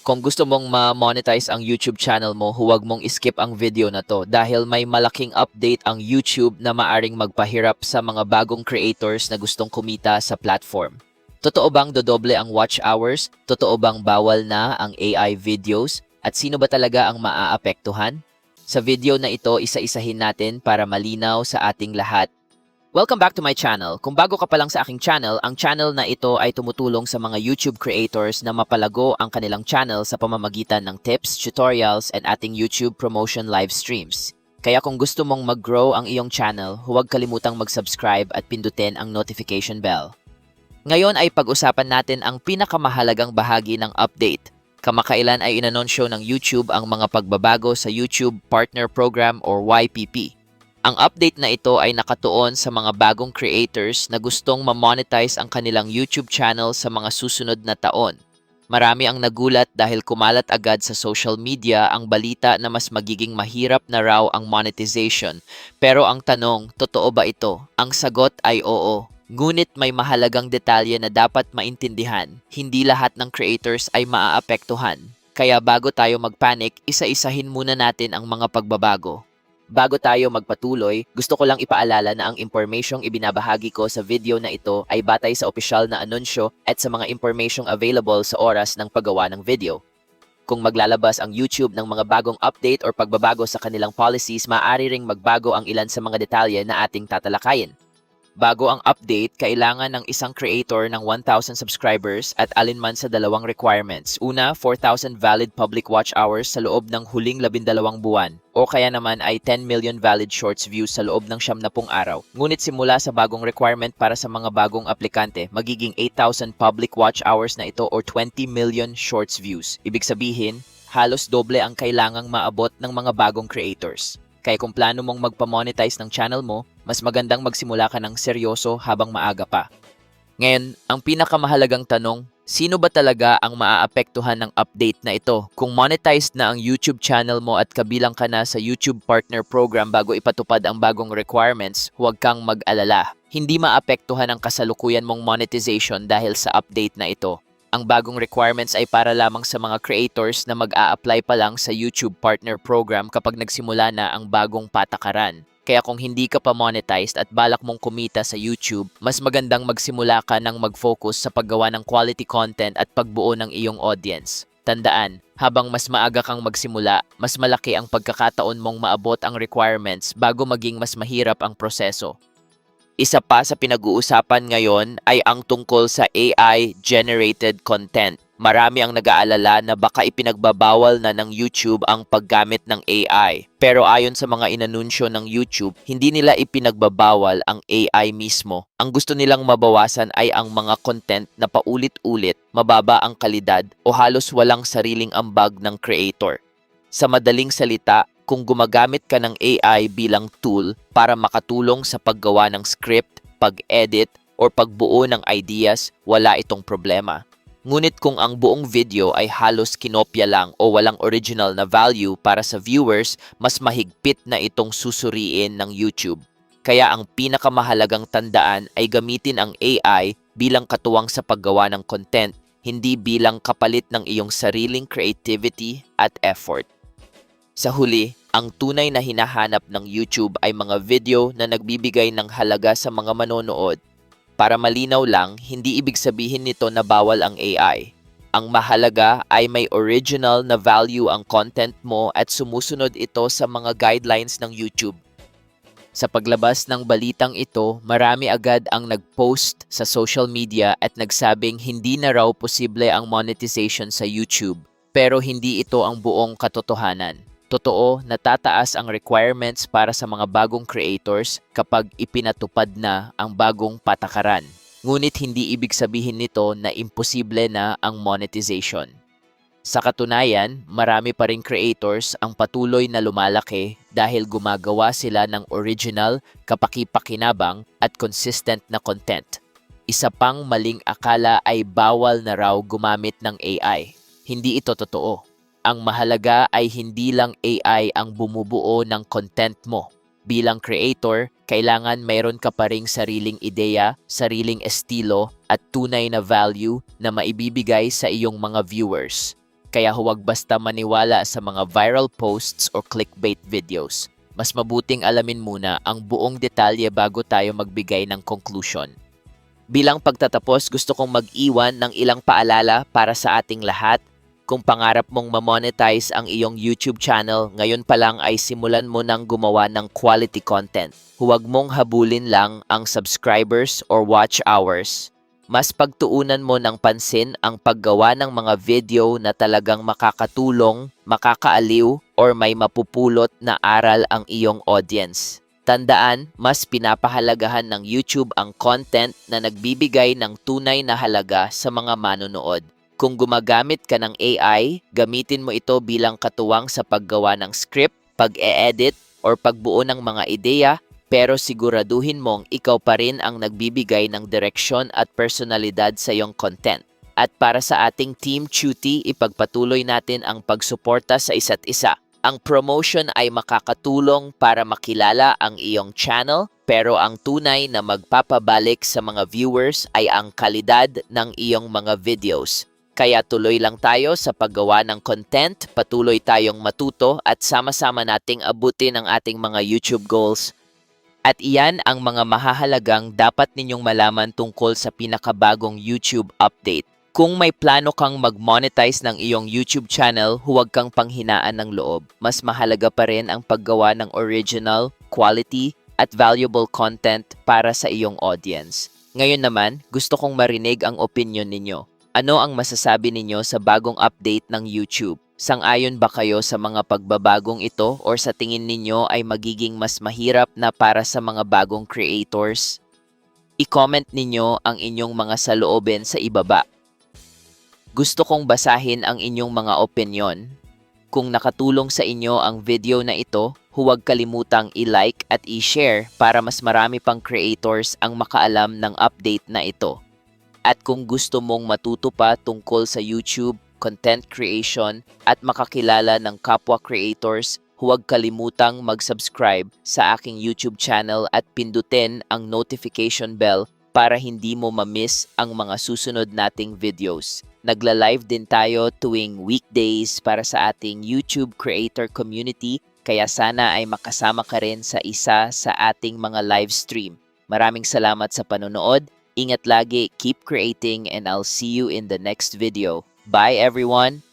Kung gusto mong ma-monetize ang YouTube channel mo, huwag mong skip ang video na to dahil may malaking update ang YouTube na maaring magpahirap sa mga bagong creators na gustong kumita sa platform. Totoo bang dodoble ang watch hours? Totoo bang bawal na ang AI videos? At sino ba talaga ang maaapektuhan? Sa video na ito, isa-isahin natin para malinaw sa ating lahat. Welcome back to my channel. Kung bago ka pa lang sa aking channel, ang channel na ito ay tumutulong sa mga YouTube creators na mapalago ang kanilang channel sa pamamagitan ng tips, tutorials, and ating YouTube promotion live streams. Kaya kung gusto mong mag-grow ang iyong channel, huwag kalimutang mag-subscribe at pindutin ang notification bell. Ngayon ay pag-usapan natin ang pinakamahalagang bahagi ng update. Kamakailan ay inanunsyo ng YouTube ang mga pagbabago sa YouTube Partner Program or YPP. Ang update na ito ay nakatuon sa mga bagong creators na gustong ma-monetize ang kanilang YouTube channel sa mga susunod na taon. Marami ang nagulat dahil kumalat agad sa social media ang balita na mas magiging mahirap na raw ang monetization. Pero ang tanong, totoo ba ito? Ang sagot ay oo. Ngunit may mahalagang detalye na dapat maintindihan. Hindi lahat ng creators ay maaapektuhan. Kaya bago tayo magpanik, isa-isahin muna natin ang mga pagbabago. Bago tayo magpatuloy, gusto ko lang ipaalala na ang impormasyong ibinabahagi ko sa video na ito ay batay sa opisyal na anunsyo at sa mga impormasyong available sa oras ng paggawa ng video. Kung maglalabas ang YouTube ng mga bagong update or pagbabago sa kanilang policies, maaari ring magbago ang ilan sa mga detalye na ating tatalakayin. Bago ang update, kailangan ng isang creator ng 1,000 subscribers at alinman sa dalawang requirements. Una, 4,000 valid public watch hours sa loob ng huling 12 buwan o kaya naman ay 10 million valid shorts views sa loob ng 70 araw. Ngunit simula sa bagong requirement para sa mga bagong aplikante, magiging 8,000 public watch hours na ito or 20 million shorts views. Ibig sabihin, halos doble ang kailangang maabot ng mga bagong creators. Kaya kung plano mong magpa-monetize ng channel mo, mas magandang magsimula ka ng seryoso habang maaga pa. Ngayon, ang pinakamahalagang tanong, sino ba talaga ang maaapektuhan ng update na ito? Kung monetized na ang YouTube channel mo at kabilang ka na sa YouTube Partner Program bago ipatupad ang bagong requirements, huwag kang mag-alala. Hindi maapektuhan ang kasalukuyan mong monetization dahil sa update na ito. Ang bagong requirements ay para lamang sa mga creators na mag-a-apply pa lang sa YouTube Partner Program kapag nagsimula na ang bagong patakaran. Kaya kung hindi ka pa monetized at balak mong kumita sa YouTube, mas magandang magsimula ka ng mag-focus sa paggawa ng quality content at pagbuo ng iyong audience. Tandaan, habang mas maaga kang magsimula, mas malaki ang pagkakataon mong maabot ang requirements bago maging mas mahirap ang proseso. Isa pa sa pinag-uusapan ngayon ay ang tungkol sa AI-generated content. Marami ang nag-aalala na baka ipinagbabawal na ng YouTube ang paggamit ng AI. Pero ayon sa mga inanunsyo ng YouTube, hindi nila ipinagbabawal ang AI mismo. Ang gusto nilang mabawasan ay ang mga content na paulit-ulit, mababa ang kalidad o halos walang sariling ambag ng creator. Sa madaling salita, kung gumagamit ka ng AI bilang tool para makatulong sa paggawa ng script, pag-edit, o pagbuo ng ideas, wala itong problema. Ngunit kung ang buong video ay halos kinopya lang o walang original na value para sa viewers, mas mahigpit na itong susuriin ng YouTube. Kaya ang pinakamahalagang tandaan ay gamitin ang AI bilang katuwang sa paggawa ng content, hindi bilang kapalit ng iyong sariling creativity at effort. Sa huli, ang tunay na hinahanap ng YouTube ay mga video na nagbibigay ng halaga sa mga manonood. Para malinaw lang, hindi ibig sabihin nito na bawal ang AI. Ang mahalaga ay may original na value ang content mo at sumusunod ito sa mga guidelines ng YouTube. Sa paglabas ng balitang ito, marami agad ang nag-post sa social media at nagsabing hindi na raw posible ang monetization sa YouTube. Pero hindi ito ang buong katotohanan. Totoo, natataas ang requirements para sa mga bagong creators kapag ipinatupad na ang bagong patakaran. Ngunit hindi ibig sabihin nito na imposible na ang monetization. Sa katunayan, marami pa ring creators ang patuloy na lumalaki dahil gumagawa sila ng original, kapaki-pakinabang at consistent na content. Isa pang maling akala ay bawal na raw gumamit ng AI. Hindi ito totoo. Ang mahalaga ay hindi lang AI ang bumubuo ng content mo. Bilang creator, kailangan mayroon ka pa ring sariling ideya, sariling estilo at tunay na value na maibibigay sa iyong mga viewers. Kaya huwag basta maniwala sa mga viral posts or clickbait videos. Mas mabuting alamin muna ang buong detalye bago tayo magbigay ng conclusion. Bilang pagtatapos, gusto kong mag-iwan ng ilang paalala para sa ating lahat. Kung pangarap mong ma-monetize ang iyong YouTube channel, ngayon pa lang ay simulan mo nang gumawa ng quality content. Huwag mong habulin lang ang subscribers or watch hours. Mas pagtuunan mo ng pansin ang paggawa ng mga video na talagang makakatulong, makakaaliw, or may mapupulot na aral ang iyong audience. Tandaan, mas pinapahalagahan ng YouTube ang content na nagbibigay ng tunay na halaga sa mga manonood. Kung gumagamit ka ng AI, gamitin mo ito bilang katuwang sa paggawa ng script, pag-e-edit, or pagbuo ng mga ideya, pero siguraduhin mong ikaw pa rin ang nagbibigay ng direksyon at personalidad sa iyong content. At para sa ating Team Chuty, ipagpatuloy natin ang pagsuporta sa isa't isa. Ang promotion ay makakatulong para makilala ang iyong channel, pero ang tunay na magpapabalik sa mga viewers ay ang kalidad ng iyong mga videos. Kaya tuloy lang tayo sa paggawa ng content, patuloy tayong matuto at sama-sama nating abutin ang ating mga YouTube goals. At iyan ang mga mahahalagang dapat ninyong malaman tungkol sa pinakabagong YouTube update. Kung may plano kang mag-monetize ng iyong YouTube channel, huwag kang panghinaan ng loob. Mas mahalaga pa rin ang paggawa ng original, quality, at valuable content para sa iyong audience. Ngayon naman, gusto kong marinig ang opinion ninyo. Ano ang masasabi ninyo sa bagong update ng YouTube? Sang-ayon ba kayo sa mga pagbabagong ito or sa tingin ninyo ay magiging mas mahirap na para sa mga bagong creators? I-comment ninyo ang inyong mga saloobin sa ibaba. Gusto kong basahin ang inyong mga opinyon. Kung nakatulong sa inyo ang video na ito, huwag kalimutang i-like at i-share para mas marami pang creators ang makaalam ng update na ito. At kung gusto mong matuto pa tungkol sa YouTube, content creation, at makakilala ng kapwa creators, huwag kalimutang mag-subscribe sa aking YouTube channel at pindutin ang notification bell para hindi mo ma-miss ang mga susunod nating videos. Nagla-live din tayo tuwing weekdays para sa ating YouTube creator community, kaya sana ay makasama ka rin sa isa sa ating mga live stream. Maraming salamat sa panonood. Ingat lagi, keep creating, and I'll see you in the next video. Bye everyone!